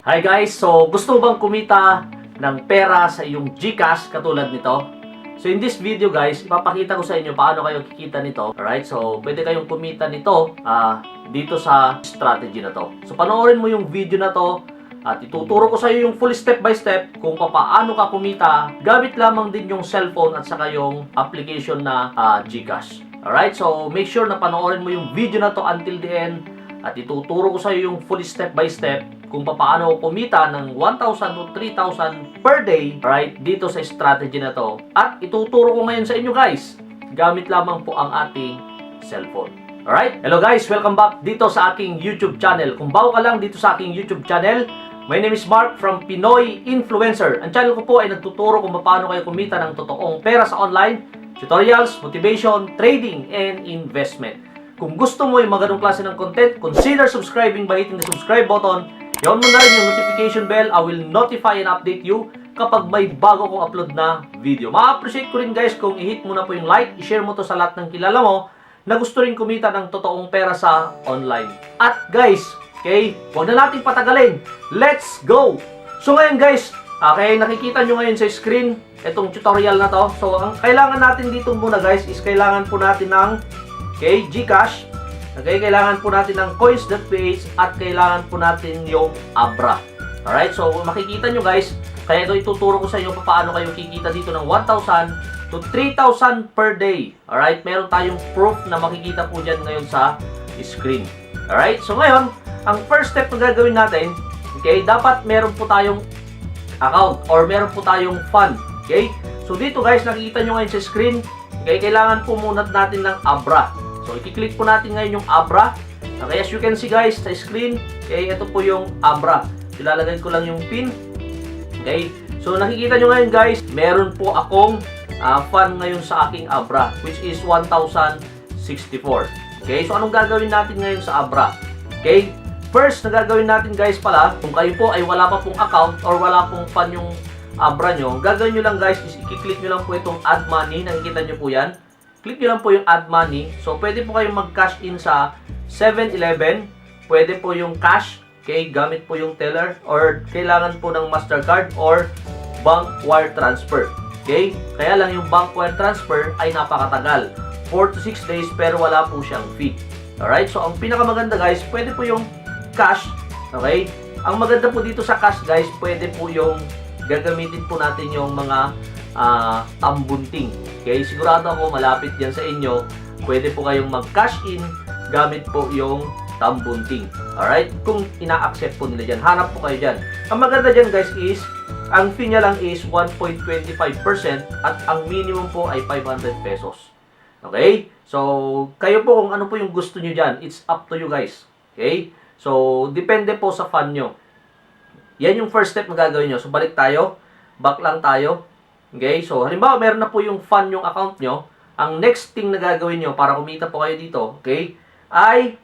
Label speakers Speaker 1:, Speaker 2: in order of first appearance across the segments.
Speaker 1: Hi guys, so gusto mo bang kumita ng pera sa iyong GCash katulad nito? So in this video guys, ipapakita ko sa inyo paano kayo kikita nito. Alright, so pwede kayong kumita nito dito sa strategy na to. So panoorin mo yung video na to at ituturo ko sa iyo yung full step by step kung paano ka kumita gamit lamang din yung cellphone at saka yung application na GCash. Alright, so make sure na panoorin mo yung video na to until the end at ituturo ko sa iyo yung full step by step kung paano kumita ng 1,000 to 3,000 per day, right, dito sa strategy na to. At ituturo ko ngayon sa inyo guys, gamit lamang po ang ating cellphone. Alright? Hello guys, welcome back dito sa aking YouTube channel. Kung bago ka lang dito sa aking YouTube channel, my name is Mark from Pinoy Influencer. Ang channel ko po ay nagtuturo kung paano kayo kumita ng totoong pera sa online, tutorials, motivation, trading, and investment. Kung gusto mo yung mga ganong klase ng content, consider subscribing by hitting the subscribe button. I-on mo na rin yung notification bell. I will notify and update you kapag may bago kong upload na video. Ma-appreciate ko rin guys kung i-hit mo na po yung like, i-share mo to sa lahat ng kilala mo na gusto rin kumita ng totoong pera sa online. At guys, okay, huwag na natin patagalin. Let's go! So ngayon guys, okay, nakikita nyo ngayon sa screen itong tutorial na to. So ang kailangan natin dito muna guys is kailangan po natin ng GCash. Okay, kailangan po natin ng coins.ph at kailangan po natin yung Abra. Alright, so makikita nyo guys, kaya ito ituturo ko sa inyo paano kayo kikita dito ng 1,000 to 3,000 per day. Alright, meron tayong proof na makikita po dyan ngayon sa screen. Alright, so ngayon, ang first step na gagawin natin, okay, dapat meron po tayong account or meron po tayong fund. Okay, so dito guys, nakikita nyo ngayon sa screen, okay, kailangan po muna natin ng Abra. So, i-click po natin ngayon yung Abra. Okay, as you can see guys, sa screen, okay, ito po yung Abra. Ilalagay ko lang yung pin. Okay, so nakikita nyo ngayon guys, meron po akong fund ngayon sa aking Abra, which is 1,064. Okay, so anong gagawin natin ngayon sa Abra? Okay, first na gagawin natin guys pala, kung kayo po ay wala pa pong account or wala pong fund yung Abra nyo, gagawin nyo lang guys is i-click nyo lang po itong add money. Nakikita nyo po yan. Click nyo lang po yung add money. So, pwede po kayong mag-cash in sa 7-Eleven. Pwede po yung cash. Okay, gamit po yung teller. Or kailangan po ng Mastercard or bank wire transfer. Okay, kaya lang yung bank wire transfer ay napakatagal. 4 to 6 days pero wala po siyang fee. Alright, so ang pinakamaganda guys, pwede po yung cash. Okay, ang maganda po dito sa cash guys, pwede po yung gagamitin po natin yung mga tambunting. Okay, sigurado ako malapit yan sa inyo. Pwede po kayong mag-cash in gamit po yung tambunting. Alright? Kung ina-accept po nila dyan, hanap po kayo dyan. Ang maganda dyan guys is, ang fee niya lang is 1.25% at ang minimum po ay 500 pesos. Okay? So, kayo po kung ano po yung gusto nyo dyan, it's up to you guys. Okay? So, depende po sa fund nyo. Yan yung first step na gagawin nyo. So, balik tayo. Back lang tayo. Okay, so halimbawa meron na po yung fund yung account nyo, ang next thing na gagawin nyo para kumita po kayo dito, okay, ay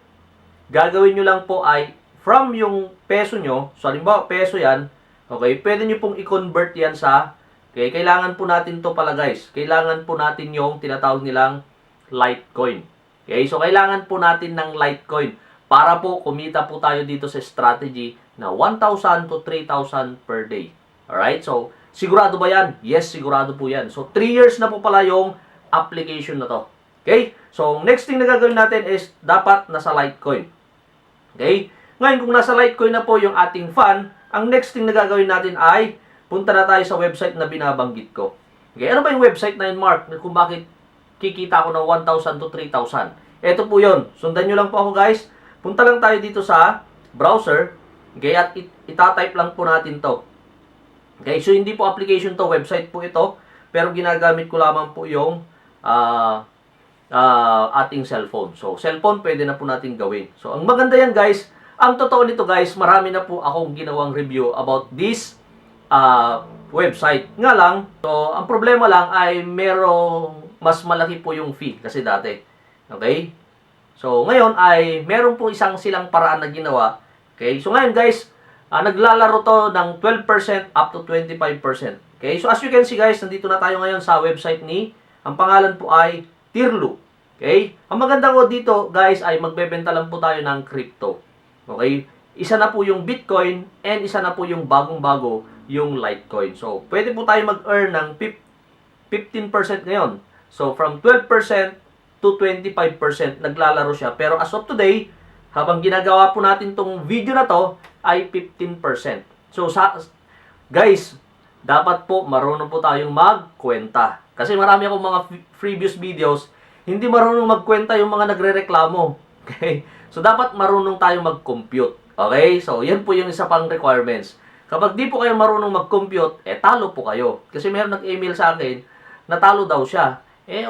Speaker 1: gagawin nyo lang po ay from yung peso nyo, so halimbawa peso yan, okay, pwede nyo pong i-convert yan sa, okay, kailangan po natin to pala guys, kailangan po natin yung tinatawag nilang Litecoin. Okay, so kailangan po natin ng Litecoin para po kumita po tayo dito sa strategy na 1,000 to 3,000 per day. Alright, so sigurado ba yan? Yes, sigurado po yan. So, 3 years na po pala yung application na to. Okay? So, next thing na gagawin natin is dapat nasa Litecoin. Okay? Ngayon, kung nasa Litecoin na po yung ating fund, ang next thing na gagawin natin ay punta na tayo sa website na binabanggit ko. Okay? Ano ba yung website na yun, Mark? Kung bakit kikita ako ng 1,000 to 3,000? Ito po yun. Sundan nyo lang po ako, guys. Punta lang tayo dito sa browser. Okay? At itatype lang po natin to. Okay, so hindi po application to, website po ito, pero ginagamit ko lamang po yung ating cellphone. So, cellphone pwede na po natin gawin. So, ang maganda yan guys, ang totoo nito guys, marami na po akong ginawang review about this website. Nga lang, so, ang problema lang ay merong mas malaki po yung fee kasi dati. Okay? So, ngayon ay meron po silang paraan na ginawa. Okay? So, ngayon guys, naglalaro to ng 12% up to 25%. Okay? So, as you can see guys, nandito na tayo ngayon sa website ang pangalan po ay Tirlu. Okay? Ang maganda ko dito guys ay magbebenta lang po tayo ng crypto. Okay? Isa na po yung Bitcoin and isa na po yung bagong-bago yung Litecoin. So, pwede po tayo mag-earn ng 15% ngayon. So, from 12% to 25% naglalaro siya. Pero as of today, habang ginagawa po natin tong video na to, ay 15%. So, guys, dapat po marunong po tayong magkwenta. Kasi marami akong mga previous videos, hindi marunong magkwenta yung mga nagrereklamo. Okay? So, dapat marunong tayong mag-compute. Okay? So, yan po yung isa pang requirements. Kapag di po kayo marunong mag-compute, talo po kayo. Kasi meron nag-email sa akin, natalo daw siya.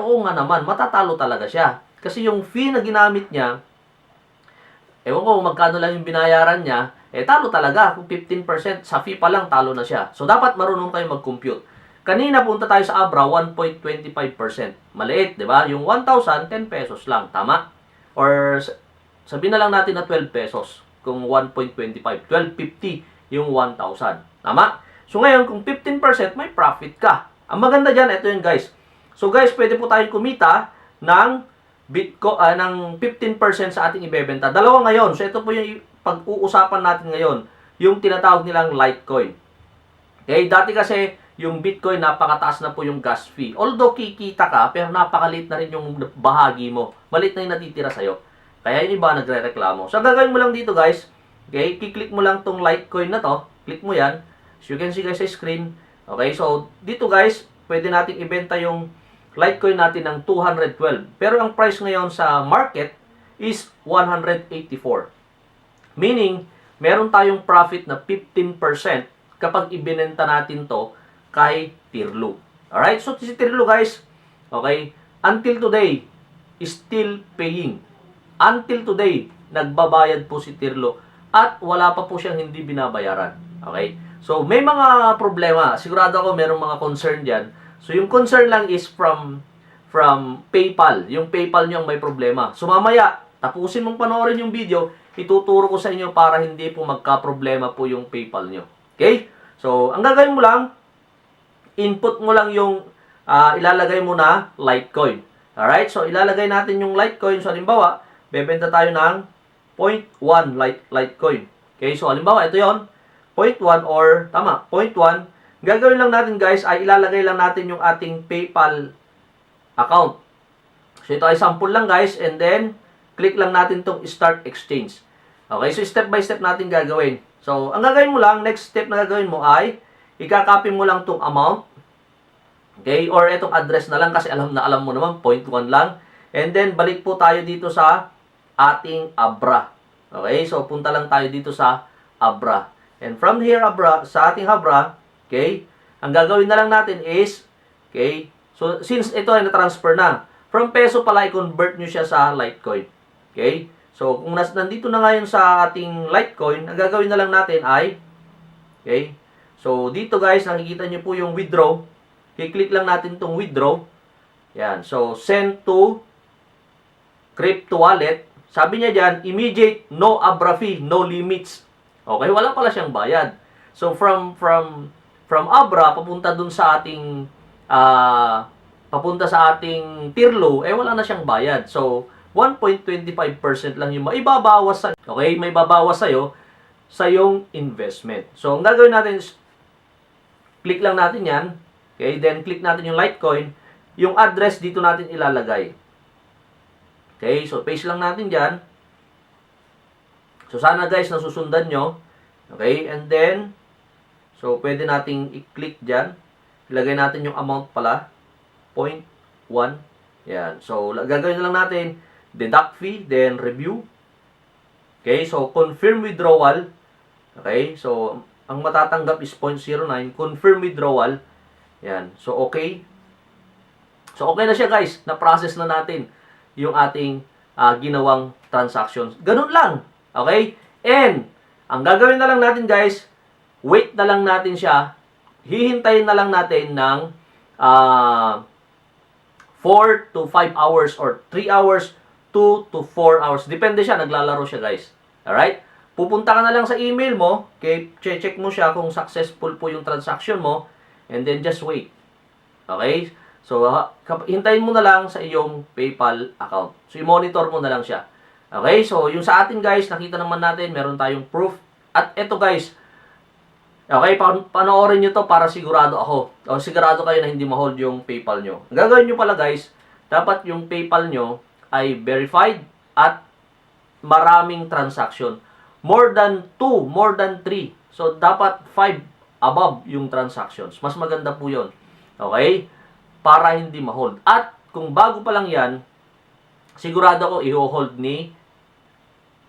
Speaker 1: Oo nga naman, matatalo talaga siya. Kasi yung fee na ginamit niya, ewan ko magkano lang yung binayaran niya, talo talaga. Kung 15%, sa fee pa lang, talo na siya. So, dapat marunong kayo mag-compute. Kanina punta tayo sa Abra, 1.25%. Maliit, di ba? Yung 1,000, 10 pesos lang. Tama? Or, sabihin na lang natin na 12 pesos. Kung 1.25, 12.50 yung 1,000. Tama? So ngayon, kung 15%, may profit ka. Ang maganda dyan, ito yun guys. So guys, pwede po tayong kumita ng Bitcoin, ng 15% sa ating ibebenta. Dalawa ngayon. So ito po yung pag-uusapan natin ngayon. Yung tinatawag nilang Litecoin. Okay, dati kasi yung Bitcoin, napakataas na po yung gas fee. Although kikita ka, pero napakaliit na rin yung bahagi mo. Maliit na yung natitira sa'yo. Kaya yung iba nagre-reklamo. So, gagawin mo lang dito guys. Okay, kiklik mo lang tong Litecoin na to. Click mo yan. So, you can see guys sa screen. Okay, so dito guys, pwede natin ibenta yung Litecoin natin ng 212. Pero ang price ngayon sa market is 184. Meaning, meron tayong profit na 15% kapag ibinenta natin to kay Tirlo. Alright, so si Tirlo guys, okay, until today, is still paying. Until today, nagbabayad po si Tirlo at wala pa po siyang hindi binabayaran. Okay? So, may mga problema. Sigurado ako merong mga concern diyan. So, yung concern lang is from PayPal. Yung PayPal niyo ang may problema. So, mamaya, tapusin mong panoorin yung video, ituturo ko sa inyo para hindi po magka-problema po yung PayPal niyo. Okay? So, ang gagawin mo lang, input mo lang yung ilalagay mo na Litecoin. Alright? So, ilalagay natin yung Litecoin. So, halimbawa, bebenta tayo ng 0.1 Litecoin. Okay, so halimbawa, ito yon 0.1 or, tama, 0.1. Gagawin lang natin guys, ay ilalagay lang natin yung ating PayPal account. So ito ay sample lang guys, and then, click lang natin tong Start Exchange. Okay, so step by step natin gagawin. So, ang gagawin mo lang, next step na gagawin mo ay, ikakopy mo lang tong amount. Okay, or itong address na lang kasi alam mo naman, 0.1 lang. And then, balik po tayo dito sa ating Abra. Okay? So, punta lang tayo dito sa Abra. And from here, Abra, sa ating Abra, okay, ang gagawin na lang natin is, okay, so, since ito ay na-transfer na, from peso pala, i-convert nyo siya sa Litecoin. Okay? So, kung nandito na ngayon sa ating Litecoin, ang gagawin na lang natin ay, okay, so, dito guys, nakikita nyo po yung withdraw. I-click lang natin itong withdraw. Yan. So, send to crypto wallet. Sabi niya dyan, immediate, no Abra fee, no limits. Okay, wala pala siyang bayad. So, from Abra, papunta dun sa ating, papunta sa ating Tirlo, wala na siyang bayad. So, 1.25% lang yung maibabawas sa, okay, may babawas sa'yo sa yung investment. So, ang gagawin natin is, click lang natin yan. Okay, then click natin yung Litecoin. Yung address dito natin ilalagay. Okay, so paste lang natin dyan. So sana guys nasusundan nyo. Okay, and then, so pwede nating i-click dyan. Ilagay natin yung amount pala. 0.1. Yan, so gagawin na lang natin, deduct fee, then review. Okay, so confirm withdrawal. Okay, so ang matatanggap is 0.09. Confirm withdrawal. Yan, so okay. So okay na siya guys, na-process na natin yung ating ginawang transactions. Ganun lang. Okay? And, ang gagawin na lang natin guys, wait na lang natin siya. Hihintayin na lang natin ng 4 to 5 hours or 3 hours, 2 to 4 hours. Depende siya, naglalaro siya guys. Alright? Pupunta ka na lang sa email mo, okay? Check mo siya kung successful po yung transaction mo, and then just wait. Okay? So, hintayin mo na lang sa iyong PayPal account. So, i-monitor mo na lang siya. Okay, so yung sa atin guys, nakita naman natin, meron tayong proof. At eto guys, okay, panoorin nyo to para sigurado ako. O sigurado kayo na hindi ma-hold yung PayPal nyo. Ang gagawin nyo pala guys, dapat yung PayPal nyo ay verified at maraming transaction. More than 2, more than 3. So, dapat 5 above yung transactions. Mas maganda po yun. Okay? Para hindi ma-hold. At kung bago pa lang yan, sigurado ko i-hold ni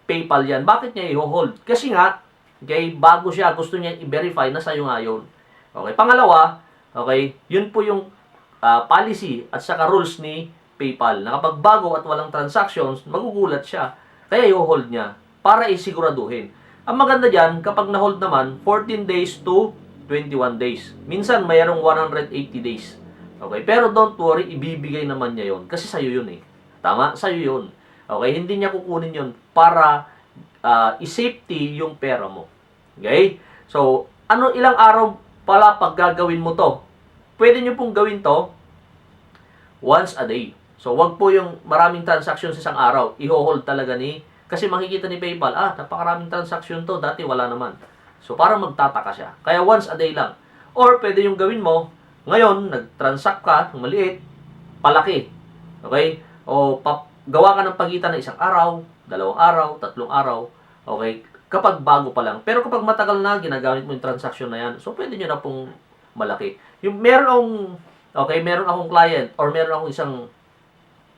Speaker 1: PayPal yan. Bakit niya i-hold? Kasi nga, okay, bago siya, gusto niya i-verify na sa'yo nga yun. Okay? Pangalawa, okay, yun po yung policy at saka rules ni PayPal. Na kapag bago at walang transactions, magugulat siya. Kaya i-hold niya para isiguraduhin. Ang maganda dyan, kapag na-hold naman, 14 days to 21 days. Minsan, mayroong 180 days. Okay? Pero don't worry, ibibigay naman niya yun. Kasi sa'yo yun eh. Tama? Sa'yo yun. Okay? Hindi niya kukunin yun para i-safety yung pera mo. Okay? So, ilang araw pala pag gagawin mo to? Pwede nyo pong gawin to once a day. So, wag po yung maraming transactions isang araw. I-hold talaga ni... Kasi makikita ni PayPal, napakaraming transaction to. Dati wala naman. So, parang magtataka siya. Kaya once a day lang. Or, pwede yung gawin mo, ngayon, nag-transact ka, maliit, palaki. Okay? O, gawa ka ng pagitan ng isang araw, 2 araw, 3 araw. Okay? Kapag bago pa lang. Pero kapag matagal na, ginagamit mo yung transaction na yan, so, pwede nyo na pong malaki. Yung meron akong client, or meron akong isang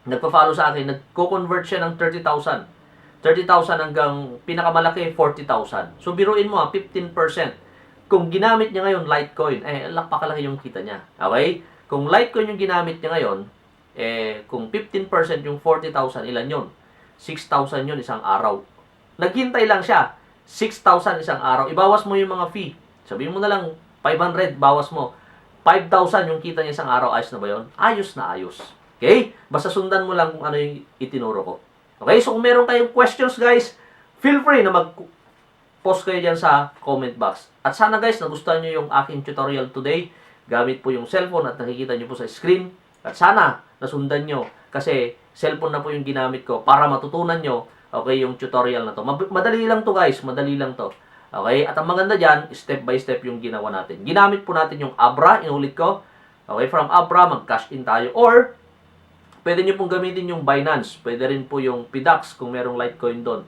Speaker 1: nagpa-follow sa akin, nagko-convert siya ng 30,000 hanggang pinakamalaki 40,000. So biruin mo 15%. Kung ginamit niya ngayon Litecoin, pakalaki yung kita niya. Okay? Kung Litecoin yung ginamit niya ngayon, kung 15% yung 40,000, ilan yun? 6,000 yun isang araw. Naghintay lang siya. 6,000 isang araw. Ibawas mo yung mga fee. Sabihin mo na lang 500, bawas mo. 5,000 yung kita niya isang araw. Ayos na ba yun? Ayos na ayos. Okay? Basta sundan mo lang kung ano yung itinuro ko. Okay, so kung meron kayong questions guys, feel free na mag-post kayo dyan sa comment box. At sana guys, nagustuhan nyo yung aking tutorial today. Gamit po yung cellphone at nakikita nyo po sa screen. At sana nasundan nyo kasi cellphone na po yung ginamit ko para matutunan nyo yung tutorial na to. Madali lang to guys, madali lang to. Okay, at ang maganda dyan, step by step yung ginawa natin. Ginamit po natin yung Abra, inulit ko. Okay, from Abra, mag-cash in tayo. Or, pwede nyo pong gamitin yung Binance. Pwede rin po yung PDAX kung merong Litecoin doon.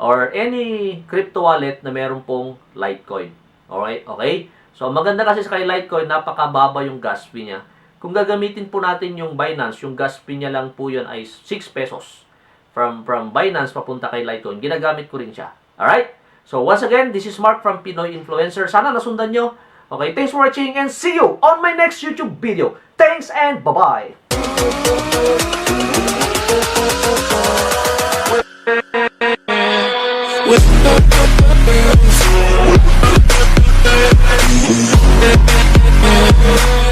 Speaker 1: Or any crypto wallet na meron pong Litecoin. Alright? Okay? So, maganda kasi sa kay Litecoin, napakababa yung gas fee niya. Kung gagamitin po natin yung Binance, yung gas fee niya lang po yun ay 6 pesos. From Binance papunta kay Litecoin. Ginagamit ko rin siya. Alright? So, once again, this is Mark from Pinoy Influencer. Sana nasundan nyo. Okay? Thanks for watching and see you on my next YouTube video. Thanks and bye-bye! With